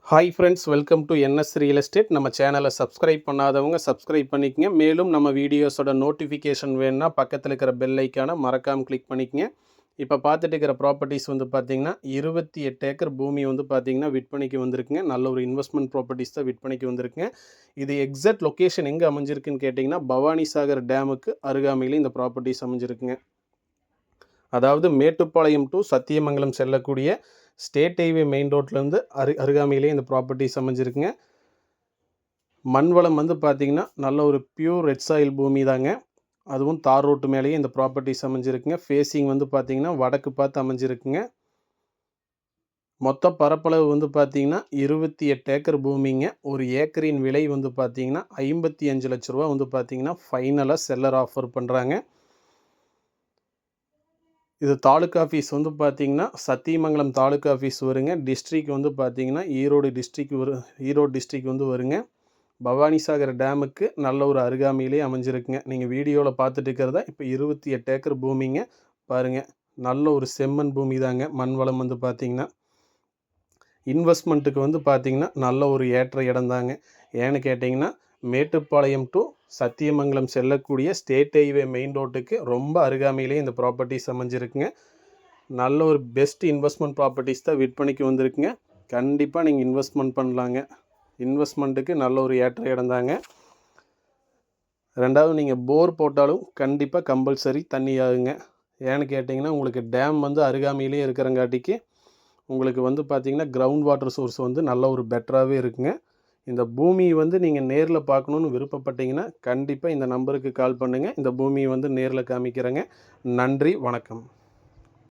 Hi friends, welcome to NS real estate. நம்ம சேனலை subscribe பண்ணாதவங்க சப்ஸ்கிரைப் பண்ணிக்கங்க. மேலும் நம்ம வீடியோஸோட நோட்டிஃபிகேஷன் வேணுன்னா பக்கத்தில் இருக்கிற பெல் ஐக்கானை மறக்காமல் கிளிக் பண்ணிக்கங்க. இப்போ பார்த்துட்டு இருக்கிற ப்ராப்பர்ட்டிஸ் வந்து பார்த்திங்கன்னா 28 ஏக்கர் பூமி வந்து பார்த்திங்கன்னா விற்பனைக்கு வந்திருக்குங்க. நல்ல ஒரு இன்வெஸ்ட்மெண்ட் ப்ராப்பர்ட்டிஸ் தான் விற்பனைக்கு வந்திருக்குங்க. இது எக்ஸாக்ட் லொக்கேஷன் எங்கே அமைஞ்சிருக்குன்னு கேட்டிங்கன்னா பவானி சாகர் டேமுக்கு அருகாமையில் இந்த ப்ராப்பர்ட்டிஸ் அமைஞ்சிருக்குங்க. அதாவது மேட்டுப்பாளையம் டு சத்தியமங்கலம் செல்லக்கூடிய ஸ்டேட் ஹைவே மெயின் ரோட்லேருந்து அருகாமையிலே இந்த ப்ராப்பர்ட்டிஸ் அமைஞ்சிருக்குங்க. மண் வளம் வந்து பார்த்திங்கன்னா நல்ல ஒரு பியூர் ரெட் சாயில் பூமி தாங்க. அதுவும் தார் ரோட்டு மேலேயே இந்த ப்ராப்பர்ட்டிஸ் அமைஞ்சிருக்குங்க. ஃபேஸிங் வந்து பார்த்திங்கன்னா வடக்கு பார்த்து அமைஞ்சிருக்குங்க. மொத்த பரப்பளவு வந்து பார்த்திங்கன்னா 28 ஏக்கர் பூமிங்க. ஒரு ஏக்கரின் விலை வந்து பார்த்திங்கன்னா 55 லட்ச ரூபா வந்து பார்த்திங்கன்னா ஃபைனலாக செல்லர் ஆஃபர் பண்ணுறாங்க. இது தாலுக்கா ஆஃபீஸ் வந்து பார்த்திங்கன்னா சத்தியமங்கலம் தாலுக்கா ஆஃபீஸ் வருங்க. டிஸ்ட்ரிக் வந்து பார்த்திங்கன்னா ஈரோடு டிஸ்ட்ரிக் வந்து வருங்க. பவானி சாகர் டேமுக்கு நல்ல ஒரு அருகாமையிலே அமைஞ்சிருக்குங்க. நீங்கள் வீடியோவில் பார்த்துட்டு இருக்கிறதா இப்போ 28 ஏக்கர் பூமிங்க. பாருங்கள், நல்ல ஒரு செம்மண் பூமி தாங்க. மண் வளம் வந்து பார்த்திங்கன்னா இன்வெஸ்ட்மெண்ட்டுக்கு வந்து பார்த்திங்கன்னா நல்ல ஒரு ஏற்ற இடம் தாங்க. ஏன்னு கேட்டிங்கன்னா மேட்டுப்பாளையம் டு சத்தியமங்கலம் செல்லக்கூடிய ஸ்டேட் ஹைவே மெயின் ரோட்டுக்கு ரொம்ப அருகாமையிலே இந்த ப்ராப்பர்ட்டிஸ் அமைஞ்சிருக்குங்க. நல்ல ஒரு பெஸ்ட் இன்வெஸ்ட்மெண்ட் ப்ராப்பர்ட்டிஸ் தான் விற்பனைக்கு வந்திருக்குங்க. கண்டிப்பாக நீங்கள் இன்வெஸ்ட்மெண்ட் பண்ணலாங்க. இன்வெஸ்ட்மெண்ட்டுக்கு நல்ல ஒரு ஏற்ற இடம் தாங்க. ரெண்டாவது, நீங்கள் போர் போட்டாலும் கண்டிப்பாக கம்பல்சரி தண்ணி ஆகுங்க. ஏன்னு கேட்டிங்கன்னா உங்களுக்கு டேம் வந்து அருகாமையிலே இருக்கிறங்காட்டிக்கு உங்களுக்கு வந்து பார்த்திங்கன்னா கிரவுண்ட் வாட்டர் சோர்ஸ் வந்து நல்ல ஒரு பெட்டராகவே இருக்குங்க. இந்த பூமி வந்து நீங்கள் நேரில் பார்க்கணுன்னு விருப்பப்பட்டீங்கன்னா கண்டிப்பாக இந்த நம்பருக்கு கால் பண்ணுங்கள். இந்த பூமியை வந்து நேரில் காமிக்கிறேங்க. நன்றி, வணக்கம்.